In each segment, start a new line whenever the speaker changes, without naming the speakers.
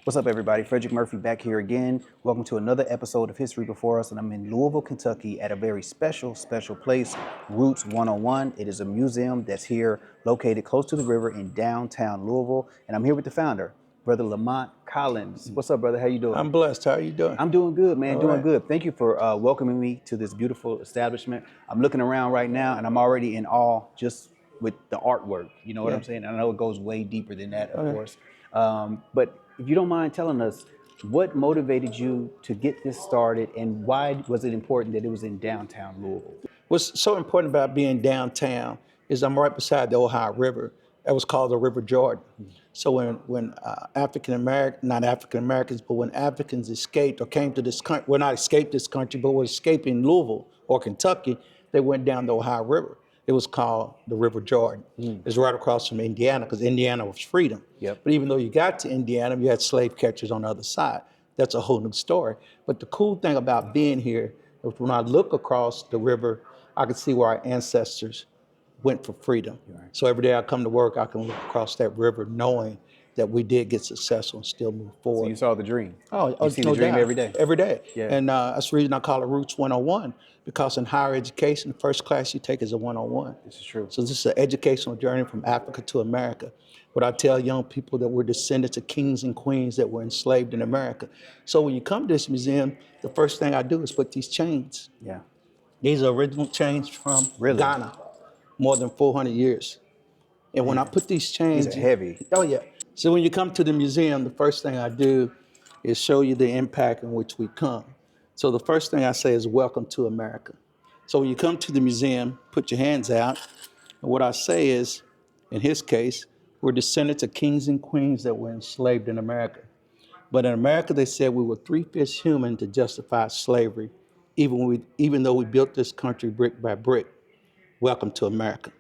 What's up, everybody? Frederick Murphy back here again. Welcome to another episode of History Before Us, and I'm in Louisville, Kentucky at a very special place, Roots 101. It is a museum that's here located close to the river in downtown Louisville, and I'm here with the founder, Brother Lamont Collins. What's up, brother? How you doing?
I'm blessed. How are you doing?
I'm doing good, man.
All
Doing
right.
good. Thank you for welcoming me to this beautiful establishment. I'm looking around right now, and I'm already in awe just with the artwork. You know what I'm saying? I know it goes way deeper than that, of course. But if you don't mind telling us, what motivated you to get this started, and why was it important that it was in downtown Louisville?
What's so important about being downtown is I'm right beside the Ohio River. That was called the River Jordan. So when African American, not African Americans, but when Africans escaped or came to this country, well, not escaped this country, but were escaping Louisville or Kentucky, they went down the Ohio River. It was called the River Jordan. It's right across from Indiana because Indiana was freedom.
Yep.
But even though you got to Indiana, you had slave catchers on the other side. That's a whole new story. But the cool thing about being here is when I look across the river, I can see where our ancestors went for freedom.
Right.
So every day I come to work, I can look across that river knowing that we did get successful and still move forward.
So you saw the dream.
Oh,
you see
no
the dream
doubt.
every day.
Every day.
Yeah.
And that's the reason I call it Roots 101, because in higher education, the first class you take is a 101.
This is true.
So this is an educational journey from Africa to America. But I tell young people that we're descendants of kings and queens that were enslaved in America. So when you come to this museum, the first thing I do is put these chains.
Yeah.
These are original chains from
Really?
Ghana, more than 400 years. And when I put these chains,
These are heavy.
Oh yeah. So when you come to the museum, the first thing I do is show you the impact in which we come. So the first thing I say is welcome to America. So when you come to the museum, put your hands out. And what I say is, in his case, we're descendants of kings and queens that were enslaved in America. But in America, they said we were three-fifths human to justify slavery, even though we built this country brick by brick. Welcome to America.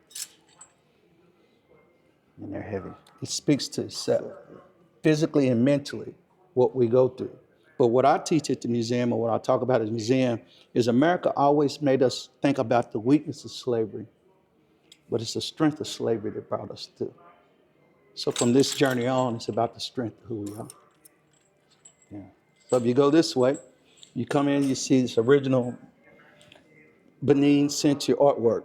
And they're heavy.
It speaks to itself, physically and mentally, what we go through. But what I teach at the museum, or what I talk about at the museum, is America always made us think about the weakness of slavery, but it's the strength of slavery that brought us through. So from this journey on, it's about the strength of who we are.
Yeah.
So if you go this way, you come in, you see this original Benin century artwork.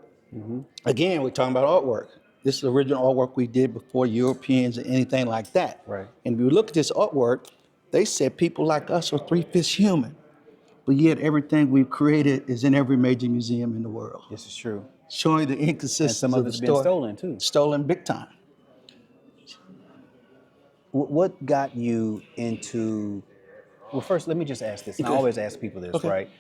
Again, we're talking about artwork. This is the original artwork we did before Europeans and anything like that.
Right.
And if you look at this artwork, they said people like us are three-fifths human. But yet everything we've created is in every major museum in the world.
This is true.
Showing the
And
inconsistency
some
of
of
the
it's been
story.
stolen too.
Stolen big time.
What got you into? Well, first, let me just ask this. And I
Okay.
always ask people this,
Okay.
right?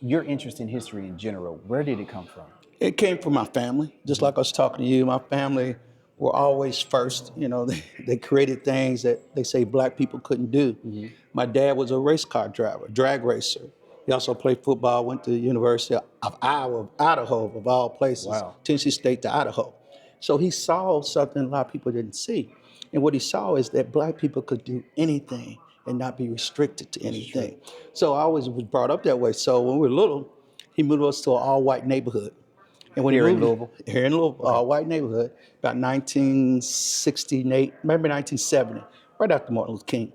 Your interest in history in general, where did it come from?
It came from my family, just like I was talking to you. My family were always first. You know, they created things that they say black people couldn't do. My dad was a race car driver, drag racer. He also played football, went to the University of Idaho, of all places,
Wow.
Tennessee State to Idaho. So he saw something a lot of people didn't see. And what he saw is that black people could do anything and not be restricted to anything. So I always was brought up that way. So when we were little, he moved us to an all-white neighborhood. And when
Here
he
in
moved,
Louisville?
Here in Louisville, all-white neighborhood, about 1968, maybe 1970, right after Martin Luther King.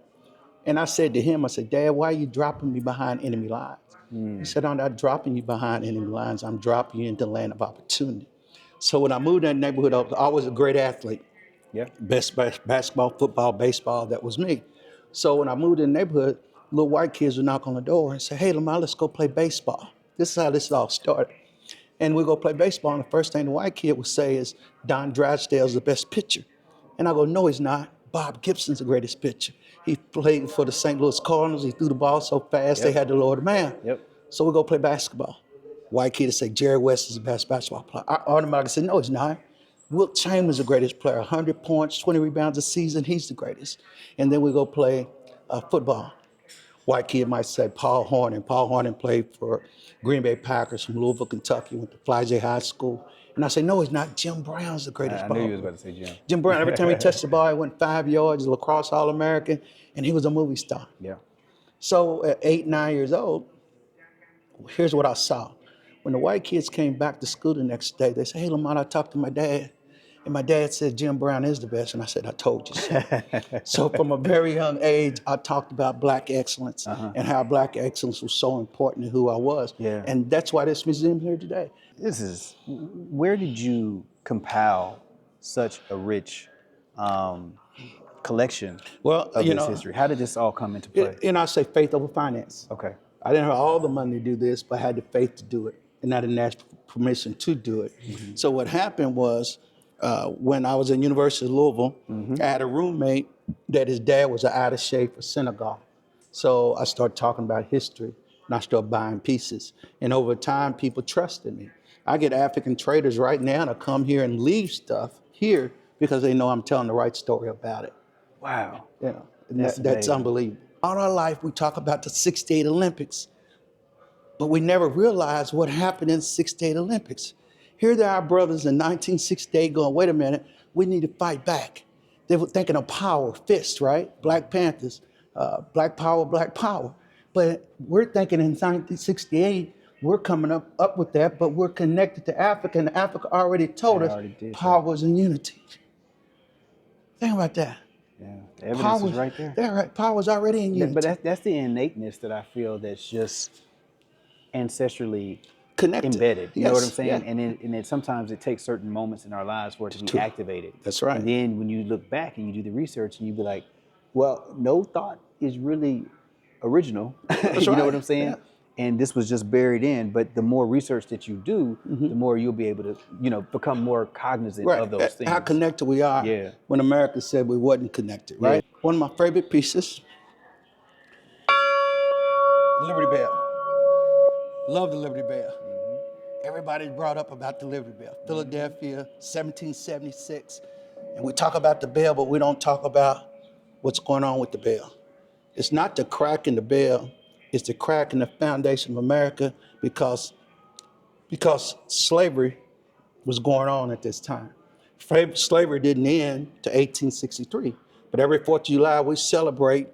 And I said to him, I said, Dad, why are you dropping me behind enemy lines? He said, I'm not dropping you behind enemy lines. I'm dropping you into the land of opportunity. So when I moved in that neighborhood, I was always a great athlete.
Yeah.
Best basketball, football, baseball, that was me. So when I moved in the neighborhood, little white kids would knock on the door and say, hey, Lamar, let's go play baseball. This is how this all started. And we go play baseball, and the first thing the white kid would say is, Don Drysdale's the best pitcher. And I go, no, he's not. Bob Gibson's the greatest pitcher. He played for the St. Louis Cardinals. He threw the ball so fast, they had to lower the man.
Yep.
So we go play basketball. White kid would say, Jerry West is the best basketball player. I automatically said, no, he's not. Wilt Chamberlain's the greatest player, 100 points, 20 rebounds a season, he's the greatest. And then we go play football. White kid might say Paul Hornung. Paul Hornung played for Green Bay Packers from Louisville, Kentucky, went to Fly J High School. And I say, no, he's not. Jim Brown's the greatest
I
ball
knew you was
player.
about to say Jim.
Jim Brown, every time he touched the ball, he went 5 yards, lacrosse All-American, and he was a movie star.
Yeah.
So at 8, 9 years old, here's what I saw. When the white kids came back to school the next day, they said, hey, Lamont, I talked to my dad, And my dad said, Jim Brown is the best. And I said, I told you so. So from a very young age, I talked about Black excellence and how Black excellence was so important to who I was.
Yeah.
And that's why this museum here today.
Where did you compile such a rich collection of this history? How did this all come into play?
And I say faith over finance.
Okay.
I didn't have all the money to do this, but I had the faith to do it. And I didn't ask permission to do it. So what happened was, when I was in University of Louisville, I had a roommate that his dad was an attaché for Senegal. So I started talking about history, and I started buying pieces. And over time, people trusted me. I get African traders right now to come here and leave stuff here because they know I'm telling the right story about it.
Wow.
You know, that's unbelievable. All our life, we talk about the '68 Olympics, but we never realized what happened in the '68 Olympics. Here there are brothers in 1968 going, wait a minute, we need to fight back. They were thinking of power, fist, right? Black Panthers, black power, black power. But we're thinking in 1968, we're coming up with that, but we're connected to Africa, and Africa already told us power was in unity. Think about that.
Yeah, the evidence is right there.
They're right. Power was already in unity.
But that's the innateness that I feel that's just ancestrally
Connected.
embedded. You know what I'm saying?
Yeah.
And then sometimes it takes certain moments in our lives for it to be activated.
That's right.
And then when you look back and you do the research and you be like, well, no thought is really original.
That's
you
right.
know what I'm saying?
Yeah.
And this was just buried in. But the more research that you do, the more you'll be able to, become more cognizant of those things.
How connected we are.
Yeah.
When America said we wasn't connected, right? Yeah. One of my favorite pieces, Liberty Bell. Love the Liberty Bell. Everybody brought up about the Liberty Bell. Philadelphia, 1776. And we talk about the bell, but we don't talk about what's going on with the bell. It's not the crack in the bell, it's the crack in the foundation of America because slavery was going on at this time. Slavery didn't end to 1863, but every 4th of July we celebrate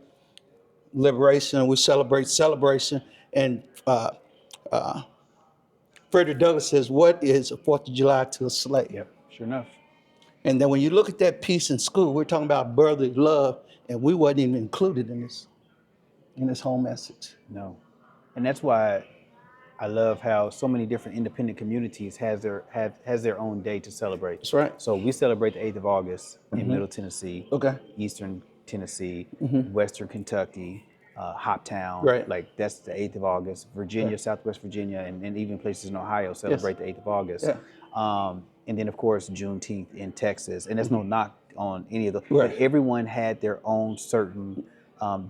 liberation, we celebrate celebration, and Frederick Douglass says, what is a 4th of July to a slave?
Yep, sure enough.
And then when you look at that piece in school, we're talking about brotherly love, and we wasn't even included in this whole message.
No. And that's why I love how so many different independent communities has their own day to celebrate.
That's right.
So we celebrate the 8th of August in Middle Tennessee, Eastern Tennessee, Western Kentucky, Hoptown.
Right.
Like that's the 8th of August. Virginia, Southwest Virginia, and even places in Ohio celebrate the 8th of August.
Yeah.
And then of course Juneteenth in Texas. And there's no knock on any of those.
Right.
But everyone had their own certain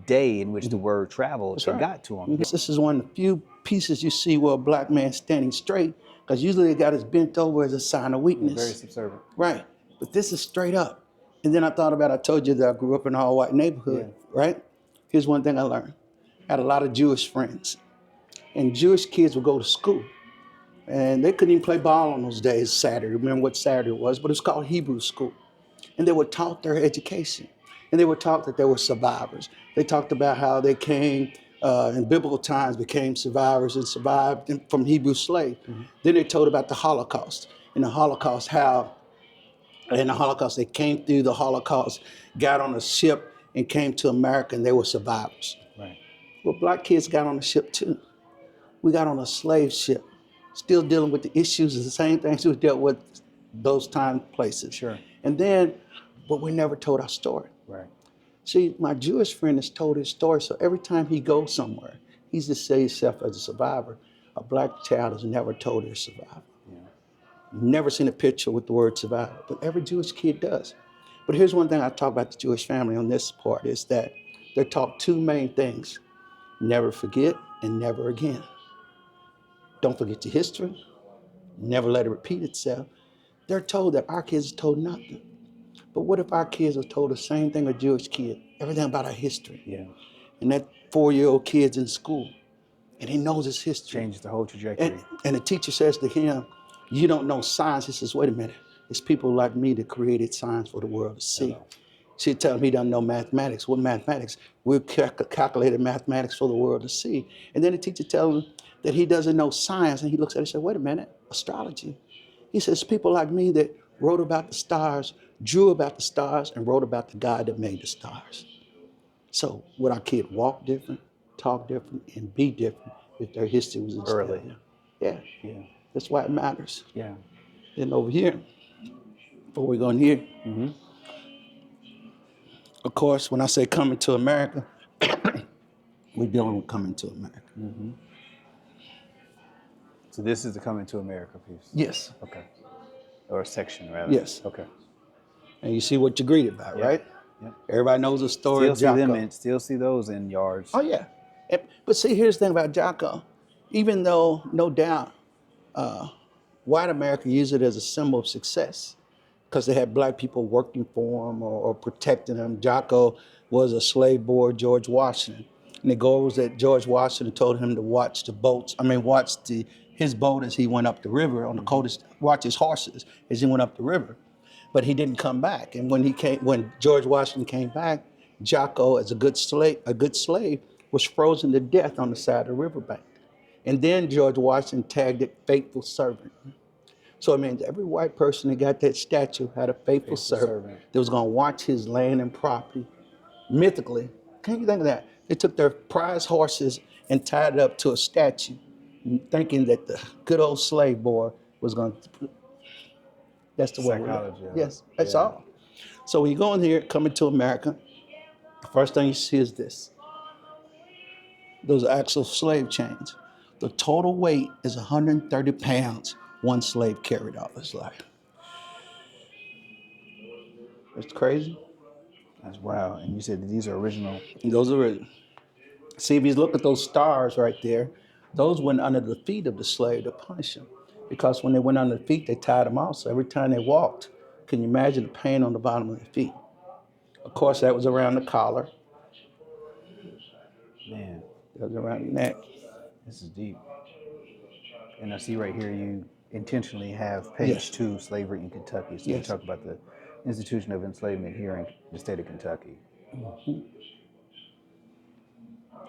day in which the word traveled and got to them.
This is one of the few pieces you see where a black man standing straight, because usually they got his bent over as a sign of weakness.
Very subservient.
Right. But this is straight up. And then I thought about, I told you that I grew up in an all-white neighborhood, right? Here's one thing I learned. I had a lot of Jewish friends. And Jewish kids would go to school. And they couldn't even play ball on those days, Saturday. Remember what Saturday was, but it's called Hebrew school. And they were taught their education. And they were taught that they were survivors. They talked about how they came, in biblical times, became survivors and survived from Hebrew slaves. Then they told about the Holocaust. In the Holocaust, how in the Holocaust, they came through the Holocaust, got on a ship and came to America, and they were survivors.
Right.
Well, black kids got on a ship too. We got on a slave ship, still dealing with the issues, the same things we dealt with those time places.
Sure.
And then, but we never told our story.
Right.
See, my Jewish friend has told his story, so every time he goes somewhere, he's just say himself as a survivor. A black child has never told their survivor. Never seen a picture with the word survivor, but every Jewish kid does. But here's one thing I talk about the Jewish family on this part is that they're taught two main things: never forget and never again. Don't forget your history, never let it repeat itself. They're told that our kids are told nothing. But what if our kids are told the same thing a Jewish kid, everything about our history?
Yeah.
And that 4-year-old kid's in school, and he knows his history.
Changes the whole trajectory.
And the teacher says to him, you don't know science. He says, wait a minute. It's people like me that created science for the world to see. She tell him he doesn't know mathematics. What mathematics? We calculated mathematics for the world to see. And then the teacher tells him that he doesn't know science. And he looks at it and says, wait a minute, astrology. He says, people like me that wrote about the stars, drew about the stars, and wrote about the God that made the stars. So would our kid walk different, talk different, and be different if their history was instilled?
Early.
Yeah,
Yeah.
that's why it matters.
Yeah.
Then over here, before we go in here, of course, when I say coming to America, we're dealing with coming to America.
So this is the Coming to America piece.
Yes,
Okay. Or a section rather.
yes.
Okay.
And you see what you're greeted by,
Yep.
right?
Yep.
Everybody knows the story
Still
of
see them
Jocko.
and still see those in yards.
Oh, yeah. But see, here's the thing about Jocko. Even though, no doubt, white America used it as a symbol of success because they had black people working for them or protecting them. Jocko was a slave boy, George Washington. And the goal was that George Washington told him to watch his boat as he went up the river on the coldest, watch his horses as he went up the river. But he didn't come back. And when George Washington came back, Jocko, as a good slave, was frozen to death on the side of the riverbank. And then George Washington tagged it faithful servant. So it means every white person that got that statue had a faithful servant that was going to watch his land and property. Mythically, can you think of that? They took their prize horses and tied it up to a statue, thinking that the good old slave boy was going to. That's the way we live.
Psychology.
Yes, that's all. So when you go in here, coming to America, the first thing you see is this. Those are actual slave chains. The total weight is 130 pounds one slave carried all his life. That's crazy.
That's wild. And you said that these are original.
And those are, see, if you look at those stars right there, those went under the feet of the slave to punish him. Because when they went under the feet, they tied them off. So every time they walked, can you imagine the pain on the bottom of their feet? Of course, that was around the collar.
Man,
That was around the neck.
this is deep. And I see right here you intentionally have page 2, slavery in Kentucky. So you talk about the institution of enslavement here in the state of Kentucky.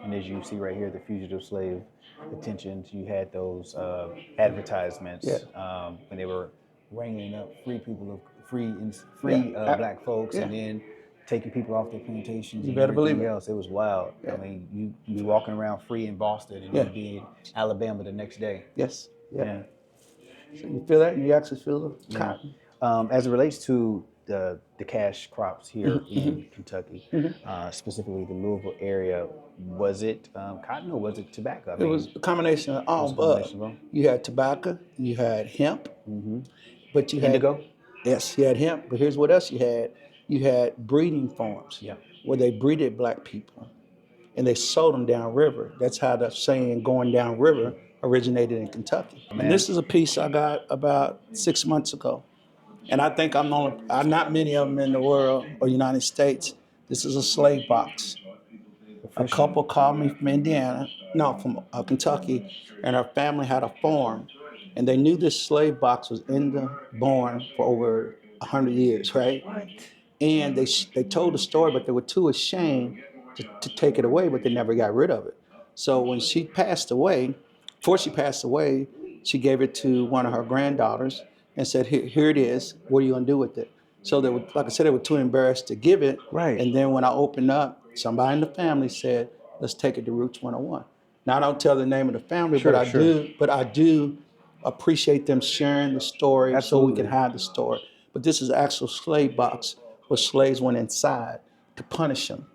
And as you see right here, the fugitive slave detentions, you had those advertisements when they were ringing up black folks, and then taking people off their plantations.
You better believe it.
Else. It was wild. I mean, you be walking around free in Boston, and you'd be in Alabama the next day.
Yes.
Yeah.
So you feel that? You actually feel the cotton?
As it relates to the cash crops here in Kentucky, specifically the Louisville area, was it cotton or was it tobacco?
It was a combination of all above. You had tobacco, you had hemp, but you had
indigo.
Yes, you had hemp, but here's what else you had. You had breeding farms where they breeded black people, and they sold them downriver. That's how the saying "going downriver" originated in Kentucky. And this is a piece I got about 6 months ago. And I think I'm not many of them in the world or United States. This is a slave box. A couple called me from from Kentucky, and her family had a farm. And they knew this slave box was in the barn for over 100 years, right? And they told the story, but they were too ashamed to take it away, but they never got rid of it. So when she passed away, before she passed away, she gave it to one of her granddaughters and said, here it is. What are you going to do with it? So they were, like I said, they were too embarrassed to give it.
Right.
And then when I opened up, somebody in the family said, let's take it to Roots 101. Now, I don't tell the name of the family, but I do appreciate them sharing the story so we can hide the story. But this is an actual slave box where slaves went inside to punish them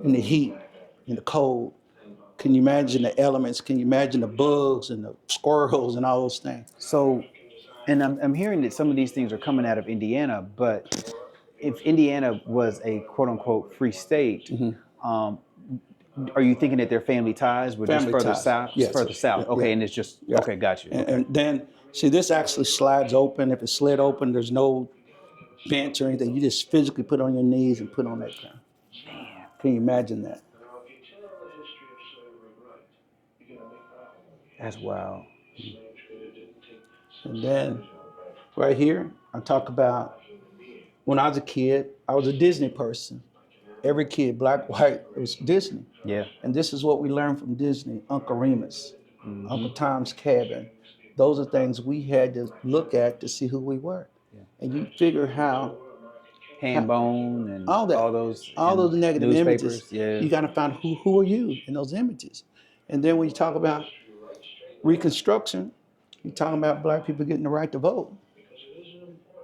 in the heat, in the cold. Can you imagine the elements? Can you imagine the bugs and the squirrels and all those things?
So, and I'm hearing that some of these things are coming out of Indiana, but if Indiana was a quote unquote free state, are you thinking that their family ties were just further south?
Yes.
Further south. Okay, and it's just okay, got you. Okay.
And then see, this actually slides open. If it's slid open, there's no bench or anything. You just physically put on your knees and put on that ground. Can you imagine that?
That's wild.
And then right here, I talk about when I was a kid, I was a Disney person. Every kid, black, white, it was Disney.
Yeah.
And this is what we learned from Disney. Uncle Remus, Uncle Tom's Cabin, those are things we had to look at to see who we were.
Yeah.
And you figure how
Hand bone and
all that,
all those
all those
in
negative images,
newspapers. Yeah.
you got to find who are you in those images. And then when you talk about Reconstruction, you're talking about black people getting the right to vote.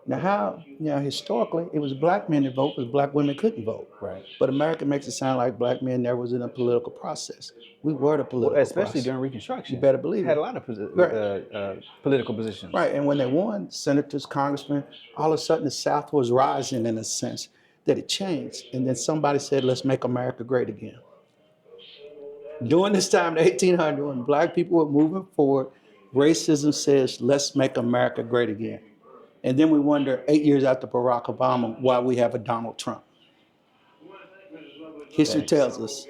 Now historically, it was black men that vote because black women couldn't vote.
Right.
But America makes it sound like black men never was in a political process. We were the political
Well, especially
process.
during Reconstruction.
You better believe
had
it.
a lot of
Right.
political positions.
Right, and when they won, senators, congressmen, all of a sudden the South was rising in a sense that it changed. And then somebody said, let's make America great again. During this time, the 1800s, when black people were moving forward, racism says, let's make America great again. And then we wonder, 8 years after Barack Obama, why we have a Donald Trump. History tells us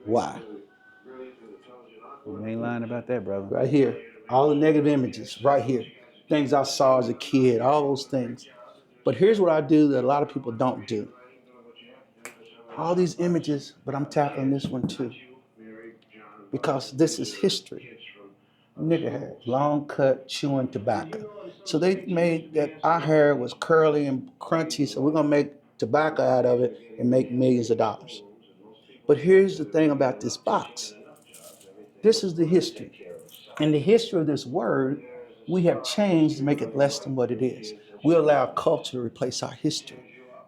why.
You ain't lying about that, brother.
Right here, all the negative images, right here. Things I saw as a kid, all those things. But here's what I do that a lot of people don't do. All these images, but I'm tackling this one too. Because this is history. Nigga hair, long cut, chewing tobacco. So they made that our hair was curly and crunchy, so we're gonna make tobacco out of it and make millions of dollars. But here's the thing about this box. This is the history. In the history of this word, we have changed to make it less than what it is. We allow culture to replace our history.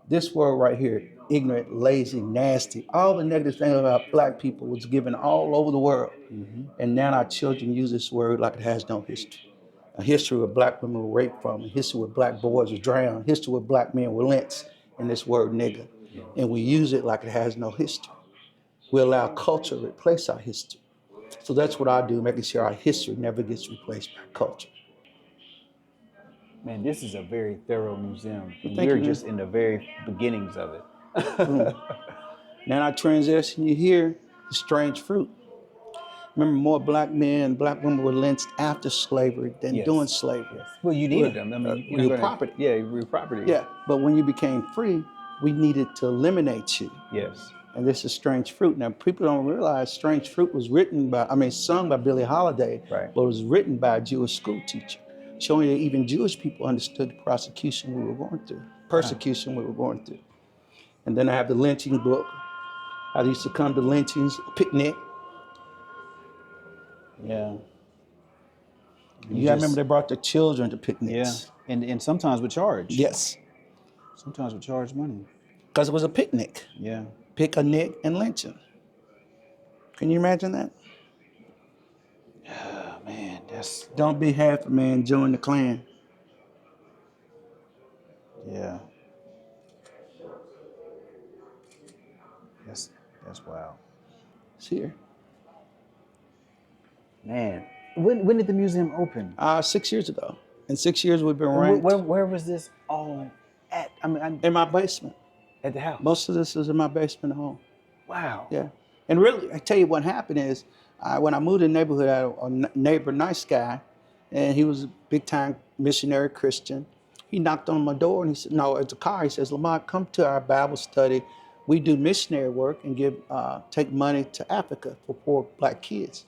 This word right here, ignorant, lazy, nasty, all the negative things about black people was given all over the world. Mm-hmm. And now our children use this word like it has no history. A history where black women were raped from, a history where black boys were drowned, a history where black men were lynched, and this word nigger. And we use it like it has no history. We allow culture to replace our history. So that's what I do, making sure our history never gets replaced by culture.
Man, this is a very thorough museum. And
Thank
you're
you,
just in the very beginnings of it.
Now I transition you here, the strange fruit. Remember, more black men, black women were lynched after slavery than
Yes.
during slavery.
Yes. Well, you needed them. I mean, you're
your
gonna,
property.
Yeah, your property.
Yeah, but when you became free, we needed to eliminate you.
Yes.
And this is Strange Fruit. Now, people don't realize Strange Fruit was sung by Billie Holiday,
Right.
but it was written by a Jewish school teacher, showing that even Jewish people understood the persecution we were going through. And then I have the lynching book. I used to come to lynchings, picnic.
Yeah.
You remember they brought their children to picnics.
Yeah. And sometimes with charge.
Yes.
Sometimes with charge money.
Because it was a picnic.
Yeah.
Pick a nick and lynching. Can you imagine that?
Oh, man, that's...
Don't be half a man, join the Klan.
Yeah. That's wild.
It's here.
Man, when did the museum open?
6 years ago. In 6 years, we've been ranked.
Where was this all at? I mean,
in my basement.
At the house?
Most of this is in my basement at home.
Wow.
Yeah. And really, I tell you what happened is, when I moved to the neighborhood, I had a neighbor, nice guy, and he was a big-time missionary Christian. He knocked on my door and he said, no, it's a car. He says, Lamont, come to our Bible study. We do missionary work and take money to Africa for poor black kids.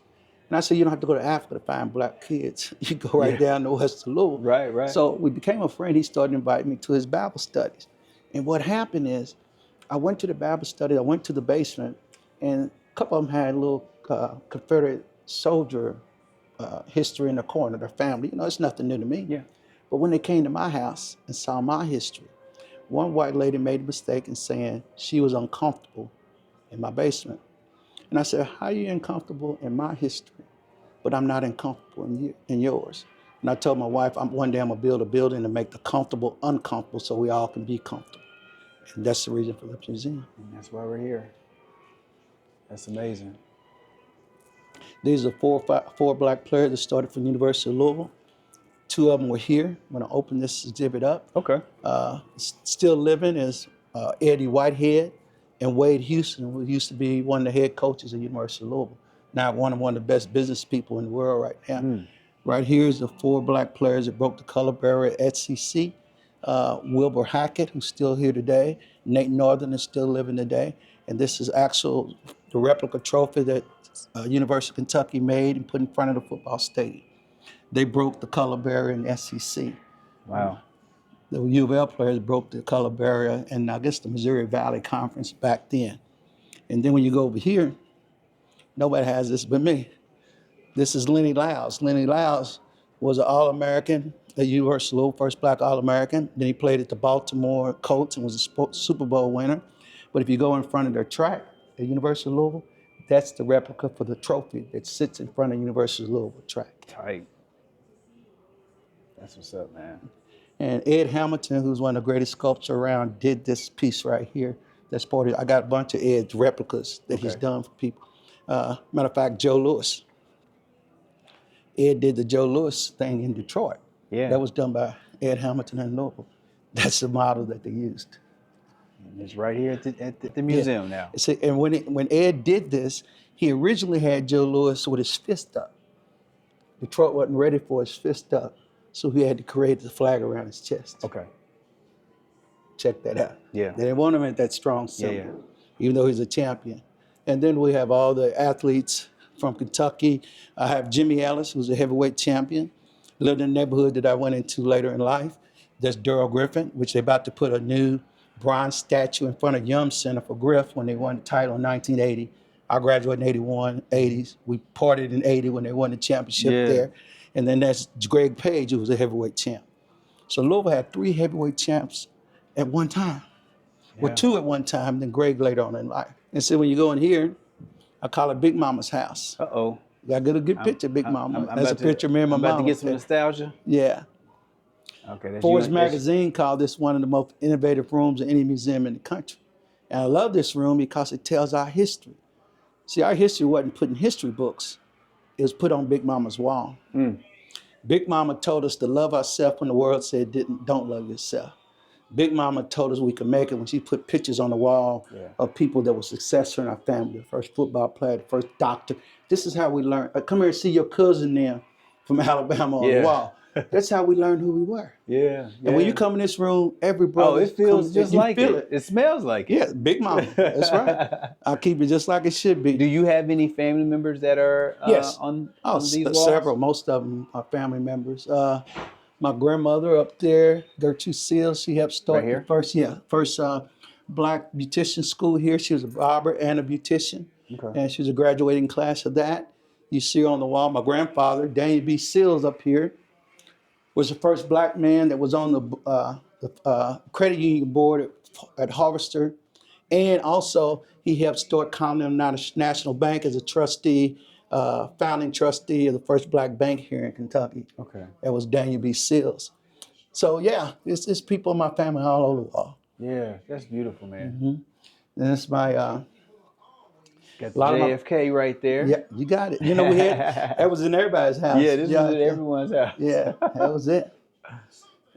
And I said, you don't have to go to Africa to find black kids. You go right down to West Louisville.
Right.
So we became a friend. He started inviting me to his Bible studies. And what happened is, I went to the Bible study, I went to the basement, and a couple of them had a little Confederate soldier history in the corner, their family. You know, it's nothing new to me.
Yeah.
But when they came to my house and saw my history, one white lady made a mistake in saying she was uncomfortable in my basement. And I said, how are you uncomfortable in my history, but I'm not uncomfortable in yours? And I told my wife, one day I'm gonna build a building to make the comfortable uncomfortable so we all can be comfortable. And that's the reason for the museum.
And that's why we're here. That's amazing.
These are four black players that started from the University of Louisville. 2 of them were here when I opened this exhibit up.
Okay.
Still living is Eddie Whitehead and Wade Houston, who used to be one of the head coaches at the University of Louisville. Now one of the best business people in the world right now. Mm. Right here is the 4 black players that broke the color barrier at SEC. Wilbur Hackett, who's still here today. Nate Northern is still living today. And this is the replica trophy that University of Kentucky made and put in front of the football stadium. They broke the color barrier in the SEC.
Wow.
The U of L players broke the color barrier, and I guess the Missouri Valley Conference back then. And then when you go over here, nobody has this but me. This is Lenny Lyles. Lenny Lyles was an All-American at University of Louisville, first black All-American. Then he played at the Baltimore Colts and was a Super Bowl winner. But if you go in front of their track at University of Louisville, that's the replica for the trophy that sits in front of University of Louisville track.
Tight. That's what's up, man.
And Ed Hamilton, who's one of the greatest sculptors around, did this piece right here. That's part of it. I got a bunch of Ed's replicas that he's done for people. Matter of fact, Joe Louis. Ed did the Joe Louis thing in Detroit.
Yeah.
That was done by Ed Hamilton in Louisville. That's the model that they used.
And it's right here at the museum now.
See, and when Ed did this, he originally had Joe Louis with his fist up. Detroit wasn't ready for his fist up, so he had to create the flag around his chest.
Okay.
Check that out.
Yeah.
They didn't want him at that strong symbol,
Yeah.
even though he's a champion. And then we have all the athletes from Kentucky. I have Jimmy Ellis, who's a heavyweight champion, lived in a neighborhood that I went into later in life. There's Darrell Griffin, which they're about to put a new bronze statue in front of Yum Center for Griff when they won the title in 1980. I graduated in 81, 80s. We partied in 80 when they won the championship there. And then that's Greg Page, who was a heavyweight champ. So Louisville had 3 heavyweight champs at one time. Well, 2 at one time, then Greg later on in life. And so when you go in here, I call it Big Mama's house.
Uh-oh.
I got a good picture of Big Mama.
I'm
That's a picture of me and my
I'm
mama.
about to get some nostalgia.
Yeah.
Okay. That's
Forbes
you,
magazine called this one of the most innovative rooms in any museum in the country. And I love this room because it tells our history. See, our history wasn't put in history books. It was put on Big Mama's wall. Big Mama told us to love ourselves when the world said don't love yourself. Big Mama told us we could make it when she put pictures on the wall of people that were successful in our family. The first football player, the first doctor. This is how we learned. Come here and see your cousin there from Alabama on the wall. That's how we learned who we were.
Yeah.
And when you come in this room, every brother.
Oh, it feels just like it. It smells like it.
Yeah, Big Mama. That's right. I'll keep it just like it should be.
Do you have any family members that are on these walls?
Several. Most of them are family members. My grandmother up there, Gertrude Seals, she helped start the first black beautician school here. She was a barber and a beautician. Okay. And she was a graduating class of that. You see her on the wall. My grandfather, Daniel B. Seals up here, was the first black man that was on the credit union board at Harvester. And also, he helped start Continental National Bank as a trustee, founding trustee of the first black bank here in Kentucky. Okay. That was Daniel B. Seals. So, yeah, it's people in my family all over the wall.
Yeah, that's beautiful, man.
Mm-hmm. And it's my...
Got the JFK right there.
Yeah, you got it. You know, we had that was in everybody's house.
Yeah, this was in everyone's house.
Yeah, that was it.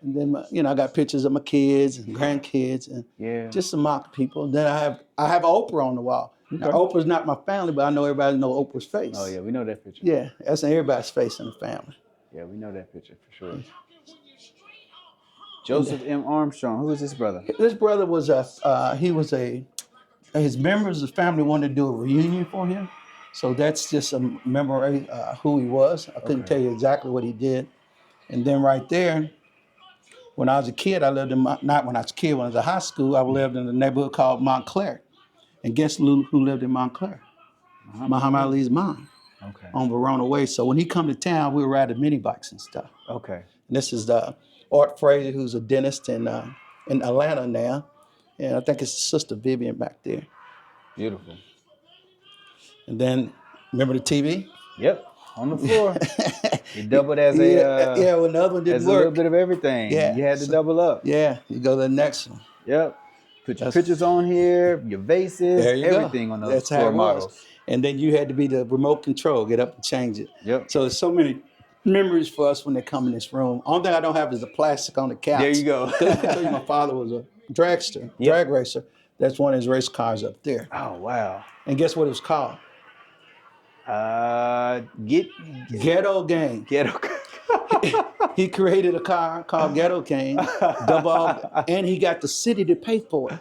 And then I got pictures of my kids and grandkids and just some mock people. Then I have Oprah on the wall. Okay. Now, Oprah's not my family, but I know everybody knows Oprah's face.
Oh yeah, we know that picture.
Yeah, that's everybody's face in the family.
Yeah, we know that picture for sure. Joseph M. Armstrong. Who is this brother?
This brother was his members of the family wanted to do a reunion for him. So that's just a memory who he was. I couldn't tell you exactly what he did. And then right there, when I was a kid, I lived in, not when I was a kid, when I was in high school, I lived in a neighborhood called Montclair. And guess who lived in Montclair? Muhammad Ali's mom. Okay. On Verona Way. So when he come to town, we were riding mini bikes and stuff. Okay. And this is Art Fraser, who's a dentist in Atlanta now. And I think it's his sister Vivian back there. Beautiful. And then, remember the TV?
Yep, on the floor. You doubled as
when the other one didn't work.
A little bit of everything. Yeah. You had to double up.
Yeah, you go to the next one.
Yep. Put your pictures on here, your vases, everything on those floor models.
And then you had to be the remote control, get up and change it.
Yep.
So there's so many memories for us when they come in this room. Only thing I don't have is the plastic on the couch.
There you go.
I can tell you my father was a dragster, drag racer. That's one of his race cars up there.
Oh, wow.
And guess what it was called? Ghetto Gang.
Ghetto.
He created a car called Ghetto Gang, and he got the city to pay for it.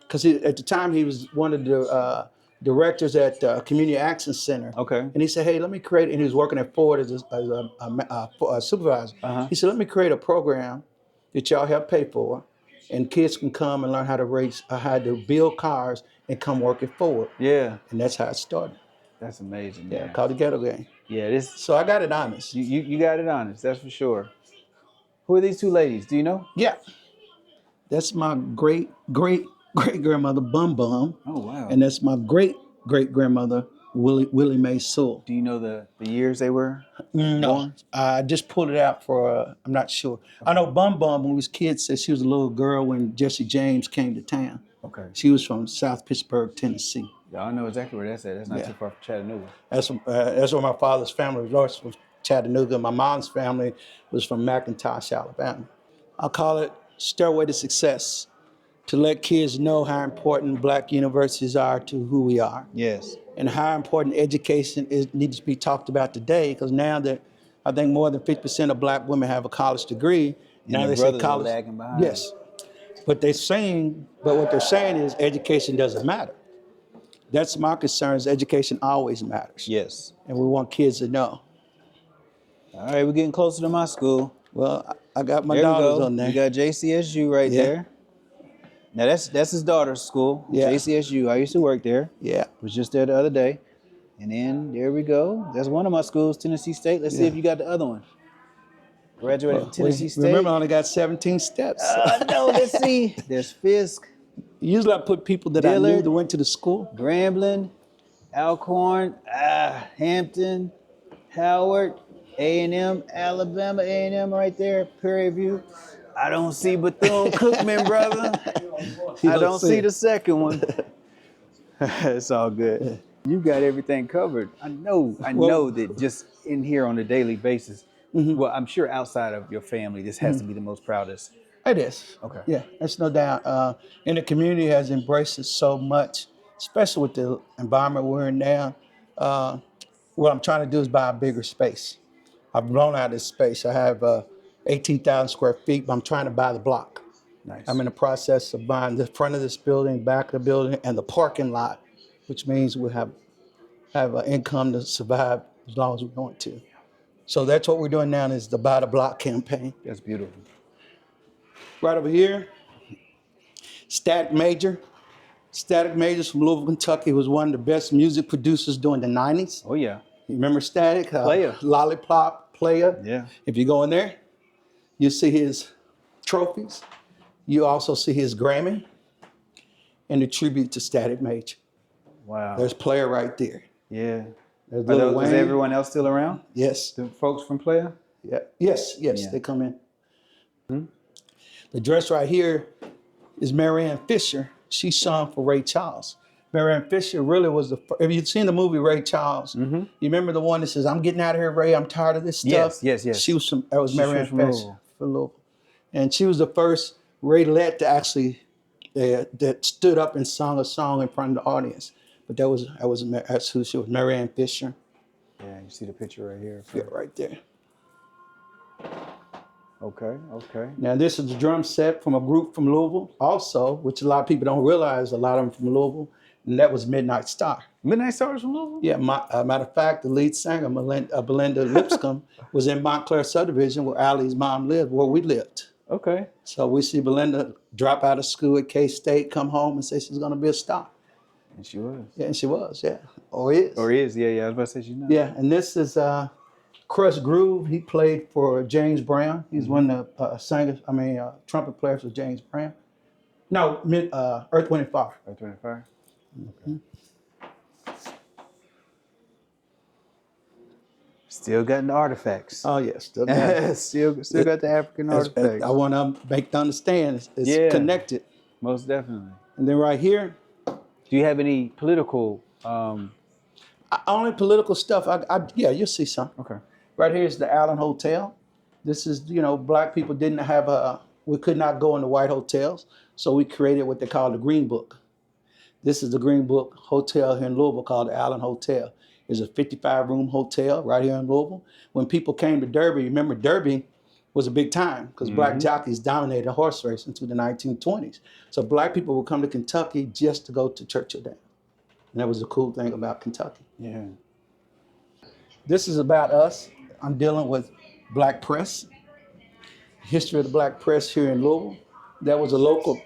Because at the time he was wanted to directors at Community Action Center.
Okay.
And he said, hey, let me create, and he was working at Ford as a supervisor. He said, let me create a program that y'all help pay for, and kids can come and learn how to race, how to build cars and come work at Ford.
Yeah.
And that's how it started.
That's amazing,
Yeah,
man.
called the Ghetto Gang.
Yeah, this.
So I got it honest.
You got it honest. That's for sure. Who are these two ladies? Do you know?
Yeah. That's my great grandmother Bum Bum.
Oh wow.
And that's my great grandmother Willie Mae Sewell.
Do you know the years they were
No,
born?
I just pulled it out for. I'm not sure. I know Bum Bum when we was kids said she was a little girl when Jesse James came to town.
Okay.
She was from South Pittsburgh, Tennessee.
Y'all know exactly where that's at. That's not too far from Chattanooga.
That's where my father's family was from, Chattanooga. My mom's family was from McIntosh, Alabama. I call it Stairway to Success, to let kids know how important Black universities are to who we are.
Yes.
And how important education needs to be talked about today, because now that I think more than 50% of Black women have a college degree, now they say college.
Are lagging behind.
Yes, but what they're saying is education doesn't matter. That's my concern. Is education always matters.
Yes.
And we want kids to know.
All right, we're getting closer to my school.
Well, I got my
There we
daughters
go.
on there.
You got JCSU right there. Now that's his daughter's school.
Yeah.
JCSU. I used to work there.
Yeah.
Was just there the other day. And then there we go. That's one of my schools, Tennessee State. Let's see if you got the other one. Graduated from Tennessee State.
Remember, I only got 17 steps.
No, let's see. There's Fisk,
Usually I put people that I knew
Dillard.
that went to the school.
Grambling, Alcorn, Hampton, Howard, A&M, Alabama A&M right there, Prairie View. I don't see Bethune-Cookman, brother. I don't see the second one. It's all good. You got everything covered. I know that just in here on a daily basis, well, I'm sure outside of your family, this has to be the most proudest.
It is.
Okay.
Yeah, that's no doubt. And the community has embraced it so much, especially with the environment we're in now. What I'm trying to do is buy a bigger space. I've blown out this space. I have 18,000 square feet, but I'm trying to buy the block.
Nice.
I'm in the process of buying the front of this building, back of the building, and the parking lot, which means we'll have an income to survive as long as we want to. So that's what we're doing now is the Buy the Block campaign.
That's beautiful.
Right over here, Static Major. Static Major's from Louisville, Kentucky, was one of the best music producers during the 90s.
Oh, yeah.
You remember Static?
Player.
Lollipop Player.
Yeah.
If you go in there, you see his trophies. You also see his Grammy and the tribute to Static Major.
Wow.
There's Player right there.
Yeah.
There's Lil Wayne.
Is everyone else still around?
Yes.
The folks from Player?
Yeah. Yes,
Yeah.
they come in. The dress right here is Marianne Fisher. She sung for Ray Charles. Marianne Fisher really was the first. If you've seen the movie Ray Charles, you remember the one that says, "I'm getting out of here, Ray. I'm tired of this stuff."
Yes.
She was from. That was Marianne
from
Fisher
Louisville.
from Louisville, and she was the first Raylet to actually that stood up and sung a song in front of the audience. But that's who she was, Marianne Fisher.
Yeah, you see the picture right here.
Yeah, right there.
Okay.
Now this is a drum set from a group from Louisville, also, which a lot of people don't realize. A lot of them from Louisville, and that was Midnight Star.
Midnight Stars from Louisville?
Yeah, matter of fact, the lead singer, Belinda Lipscomb, was in Montclair subdivision where Allie's mom lived, where we lived.
Okay.
So we see Belinda drop out of school at K-State, come home and say she's going to be a star.
And she was.
Yeah, and she was, yeah. Or is.
Or is, yeah. I was about to say she's not.
Yeah, and this is Crush Groove. He played for James Brown. He's one of the trumpet players for James Brown. No, Earth, Wind & Fire.
Earth, Wind & Fire? Okay. Still got the artifacts.
Oh, yes. Still got
still got the African artifacts.
I want to make them understand it's connected.
Most definitely.
And then right here.
Do you have any political?
Only political stuff. Yeah, you'll see some.
Okay.
Right here is the Allen Hotel. This is, Black people didn't have we could not go into white hotels, so we created what they call the Green Book. This is the Green Book Hotel here in Louisville called the Allen Hotel. It's a 55-room hotel right here in Louisville. When people came to Derby, remember Derby was a big time because Black jockeys dominated horse racing into the 1920s. So Black people would come to Kentucky just to go to Churchill Downs. And that was the cool thing about Kentucky.
Yeah.
This is about us. I'm dealing with black press, history of the black press here in Louisville. There was a local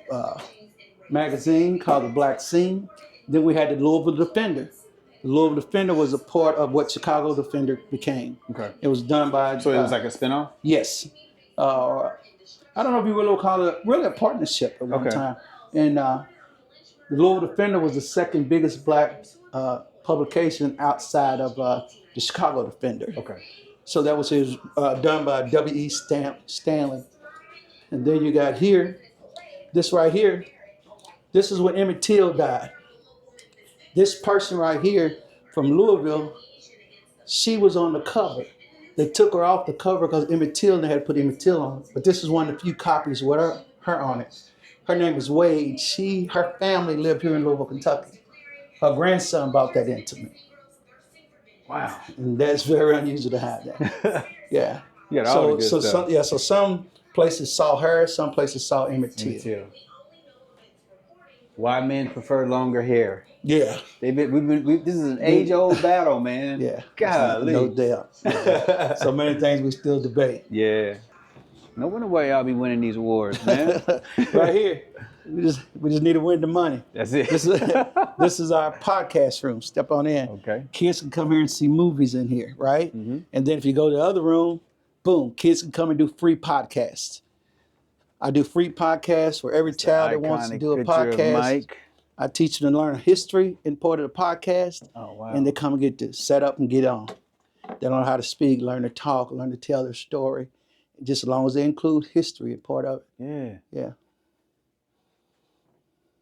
magazine called the Black Scene. Then we had the Louisville Defender. The Louisville Defender was a part of what Chicago Defender became.
Okay.
It was done by...
So it was like a spinoff?
Yes. I don't know if you really call it really a partnership at one time. And the Louisville Defender was the second biggest black publication outside of the Chicago Defender.
Okay.
So that was done by W.E. Stanley. And then you got here, this right here, this is when Emmett Till died. This person right here from Louisville, she was on the cover. They took her off the cover because Emmett Till, they had to put Emmett Till on it. But this is one of the few copies with her on it. Her name is Wade. Her family lived here in Louisville, Kentucky. Her grandson brought that into me.
Wow.
And that's very unusual to have that. Yeah.
Yeah, all the good stuff.
So some places saw her, some places saw Emmett Till.
Why men prefer longer hair?
Yeah.
This is an age-old battle, man.
Yeah.
Golly.
No doubt. So many things we still debate.
Yeah. No wonder why y'all be winning these awards, man.
Right here. We just need to win the money.
That's it.
This is our podcast room. Step on in.
Okay.
Kids can come here and see movies in here, right? Mm-hmm. And then if you go to the other room, boom, kids can come and do free podcasts. I do free podcasts for every child that wants to do a podcast. I teach them to learn history in part of the podcast.
Oh, wow.
And they come and get to set up and get on. They learn how to speak, learn to talk, learn to tell their story. Just as long as they include history in part of it.
Yeah.
Yeah.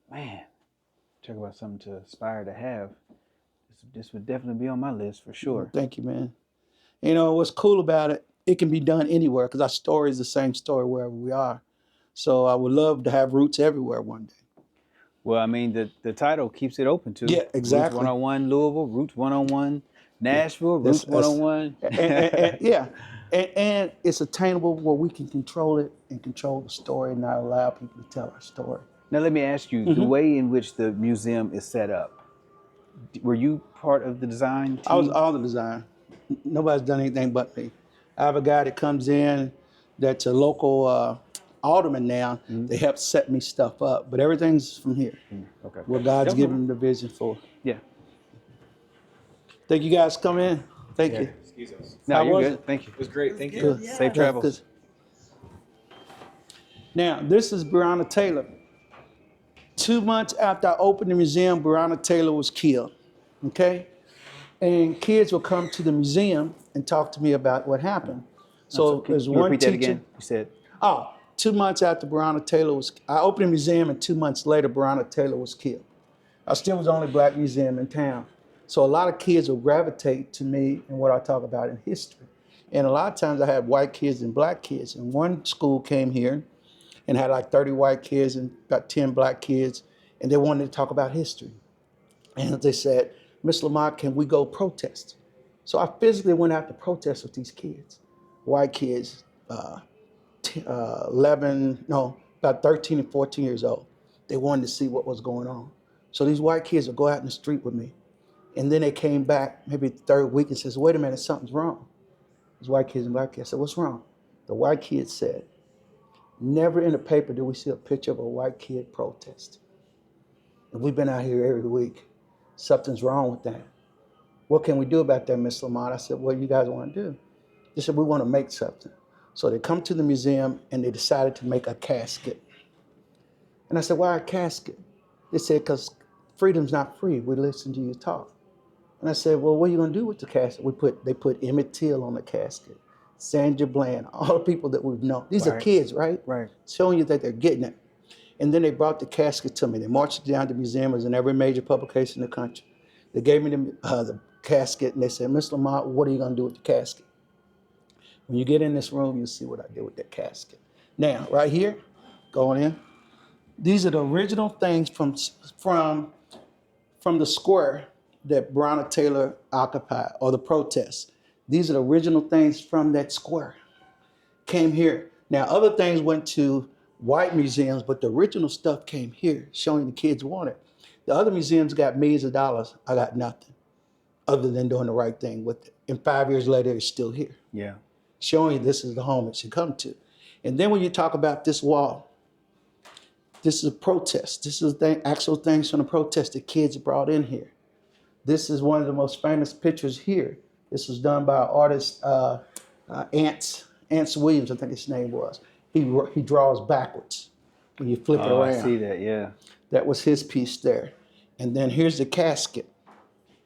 Man, talk about something to aspire to have. This would definitely be on my list for sure.
Thank you, man. You know, what's cool about it, it can be done anywhere because our story is the same story wherever we are. So I would love to have roots everywhere one day.
Well, I mean, the title keeps it open too.
Yeah, exactly.
Roots 101 Louisville, Roots 101 Nashville, Roots 101.
Yeah. And it's attainable where we can control it and control the story and not allow people to tell our story.
Now, let me ask you, the way in which the museum is set up, were you part of the design team?
I was all the design. Nobody's done anything but me. I have a guy that comes in that's a local alderman now. They help set me stuff up, but everything's from here.
Okay.
What God's given the vision for.
Yeah.
Thank you guys for coming in. Thank you.
Excuse us.
No, you're good. Thank you.
It was great. Thank you.
Good.
Safe travels.
Now, this is Breonna Taylor. 2 months after I opened the museum, Breonna Taylor was killed. Okay? And kids will come to the museum and talk to me about what happened. So there's one
teacher.
teacher.
You said.
2 months after Breonna Taylor I opened the museum, and 2 months later, Breonna Taylor was killed. I still was the only black museum in town. So a lot of kids will gravitate to me and what I talk about in history. And a lot of times I had white kids and black kids. And one school came here and had like 30 white kids and about 10 black kids, and they wanted to talk about history. And they said, Miss Lamont, can we go protest? So I physically went out to protest with these kids, white kids, about 13 and 14 years old. They wanted to see what was going on. So these white kids would go out in the street with me. And then they came back maybe the third week and says, wait a minute, something's wrong. These white kids and black kids. I said, what's wrong? The white kid said, never in the paper do we see a picture of a white kid protest. And we've been out here every week. Something's wrong with that. What can we do about that, Miss Lamont? I said, what do you guys want to do? They said, we want to make something. So they come to the museum and they decided to make a casket. And I said, why a casket? They said, because freedom's not free. We listen to you talk. And I said, well, what are you going to do with the casket? They put Emmett Till on the casket, Sandra Bland, all the people that we've known. These are kids, right?
Right.
Showing you that they're getting it. And then they brought the casket to me. They marched it down to museums in every major publication in the country. They gave me the casket and they said, Miss Lamont, what are you going to do with the casket? When you get in this room, you'll see what I did with that casket. Now, right here, going in, these are the original things from the square that Breonna Taylor occupied, or the protest. These are the original things from that square. Came here. Now, other things went to white museums, but the original stuff came here, showing the kids wanted. The other museums got millions of dollars. I got nothing other than doing the right thing with it. And 5 years later, it's still here,
Yeah.
showing you this is the home it should come to. And then when you talk about this wall, this is a protest. This is actual things from the protest the kids brought in here. This is one of the most famous pictures here. This was done by artist Ants Williams, I think his name was. He draws backwards when you flip it
Oh,
around.
I see that. Yeah.
That was his piece there. And then here's the casket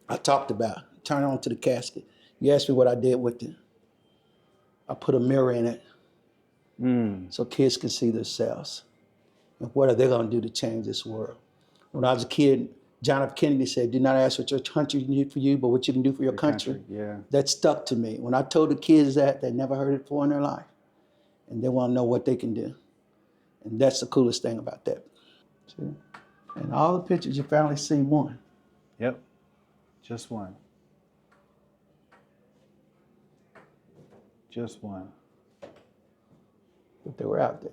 I talked about. Turn on to the casket. You asked me what I did with it. I put a mirror in it so kids can see themselves. And what are they going to do to change this world? When I was a kid, John F. Kennedy said, do not ask what your country can do for you, but what you can do for your country.
Yeah.
That stuck to me. When I told the kids that, they never heard it before in their life. And they want to know what they can do. And that's the coolest thing about that. See? And all the pictures, you finally see one.
Yep. Just one. Just one.
But they were out there.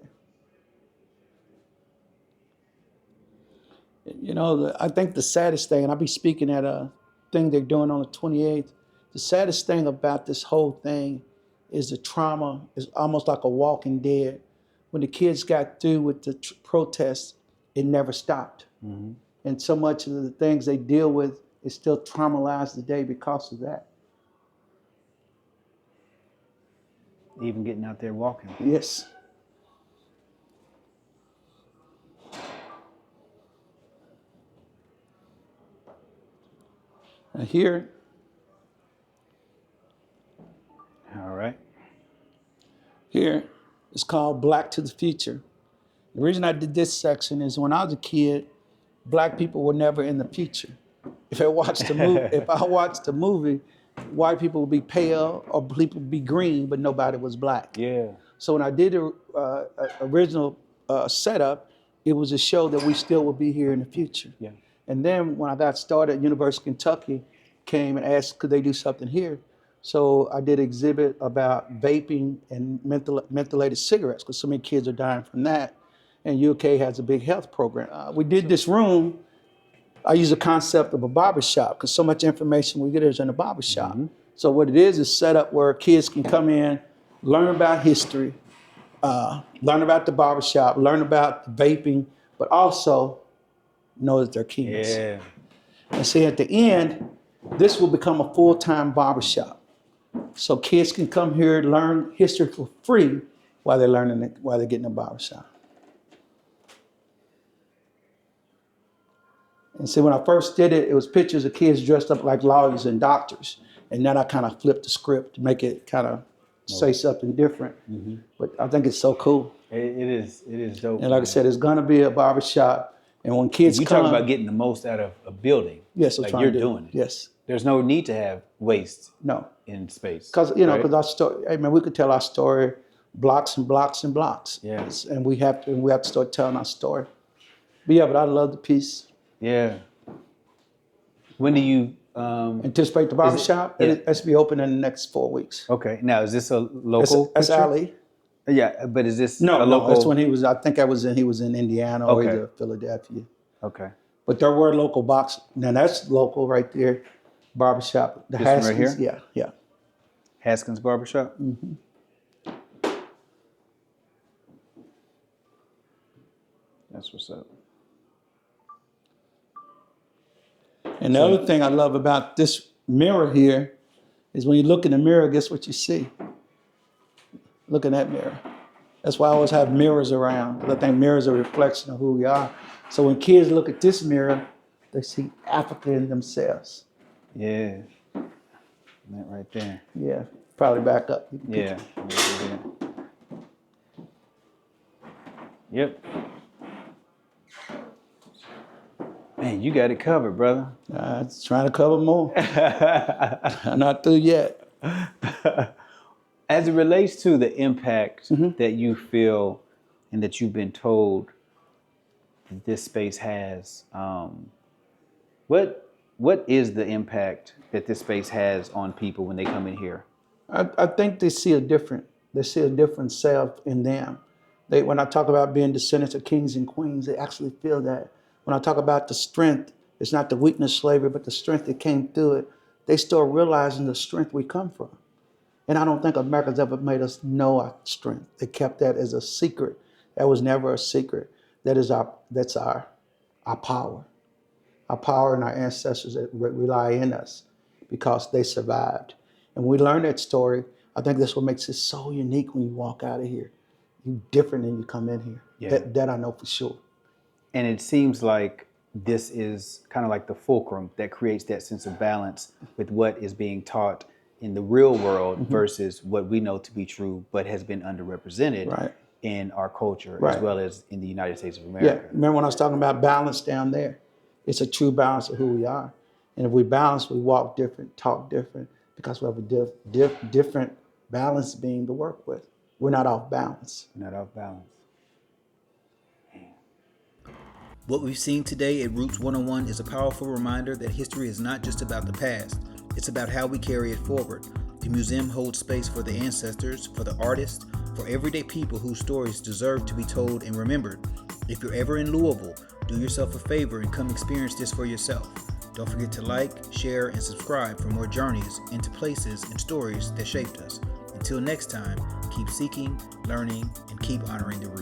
You know, I think the saddest thing, and I'll be speaking at a thing they're doing on the 28th, the saddest thing about this whole thing is the trauma. Is almost like a walking dead. When the kids got through with the protests, it never stopped. Mm-hmm. And so much of the things they deal with is still traumatized today because of that.
Even getting out there walking.
Yes. And here,
all right.
Here, it's called Black to the Future. The reason I did this section is when I was a kid, black people were never in the future. If I watched a movie, white people would be pale or people would be green, but nobody was black.
Yeah.
So when I did the original setup, it was a show that we still will be here in the future.
Yeah.
And then when I got started at University of Kentucky, came and asked, could they do something here? So I did an exhibit about vaping and mentholated cigarettes, because so many kids are dying from that. And UK has a big health program. We did this room. I use the concept of a barbershop, because so much information we get is in a barbershop. Mm-hmm. So what it is set up where kids can come in, learn about history, learn about the barbershop, learn about vaping, but also know that they're kids.
Yeah.
And see, at the end, this will become a full-time barbershop. So kids can come here, learn history for free while they're learning it, while they're getting a barbershop. And see, when I first did it, it was pictures of kids dressed up like lawyers and doctors. And then I kind of flipped the script to make it kind of say something different. Mm-hmm. But I think it's so cool.
It is dope.
And like I said, it's gonna be a barbershop. And when kids
you
come,
talk about getting the most out of a building.
Yes,
like you're doing it.
Yes.
There's no need to have waste.
No.
In space.
Because because our story. I mean, we could tell our story blocks and blocks and blocks.
Yes.
And we have to start telling our story. But yeah, but I love the piece.
Yeah. When do you
anticipate the barbershop? It has to be open in the next 4 weeks.
Okay. Now, is this a local?
That's Ali.
Yeah, but is this
no?
A local?
No, that's when he was. I think he was in Indiana or either Philadelphia.
Okay.
But there were local box. Now that's local right there. Barbershop. The
Haskins
right here.
Yeah.
Yeah.
Haskins Barbershop.
Mm-hmm.
That's what's up.
And the other thing I love about this mirror here is when you look in the mirror, guess what you see? Look in that mirror. That's why I always have mirrors around, because I think mirrors are a reflection of who we are. So when kids look at this mirror, they see Africa in themselves.
Yeah. That right there.
Yeah. Probably back up.
Yeah. Yep. Man, you got it covered, brother.
Trying to cover more. I'm not through yet.
As it relates to the impact that you feel and that you've been told that this space has, what is the impact that this space has on people when they come in here?
I think they see a different self in them. When I talk about being descendants of kings and queens, they actually feel that When I talk about the strength, it's not the weakness of slavery, but the strength that came through it. They still realizing the strength we come from. And I don't think America's ever made us know our strength. They kept that as a secret. That was never a secret. That's our power. Our power and our ancestors that rely in us because they survived. And when we learn that story, I think that's what makes it so unique when you walk out of here. You're different than you come in here.
Yeah.
That I know for sure.
And it seems like this is kind of like the fulcrum that creates that sense of balance with what is being taught in the real world versus what we know to be true, but has been underrepresented in our culture as well as in the United States of America.
Yeah, remember when I was talking about balance down there? It's a true balance of who we are. And if we balance, we walk different, talk different, because we have a different balance being to work with. We're not off balance.
Not off balance. What we've seen today at Roots 101 is a powerful reminder that history is not just about the past, it's about how we carry it forward. The museum holds space for the ancestors, for the artists, for everyday people whose stories deserve to be told and remembered. If you're ever in Louisville, do yourself a favor and come experience this for yourself. Don't forget to like, share, and subscribe for more journeys into places and stories that shaped us. Until next time, keep seeking, learning, and keep honoring the roots.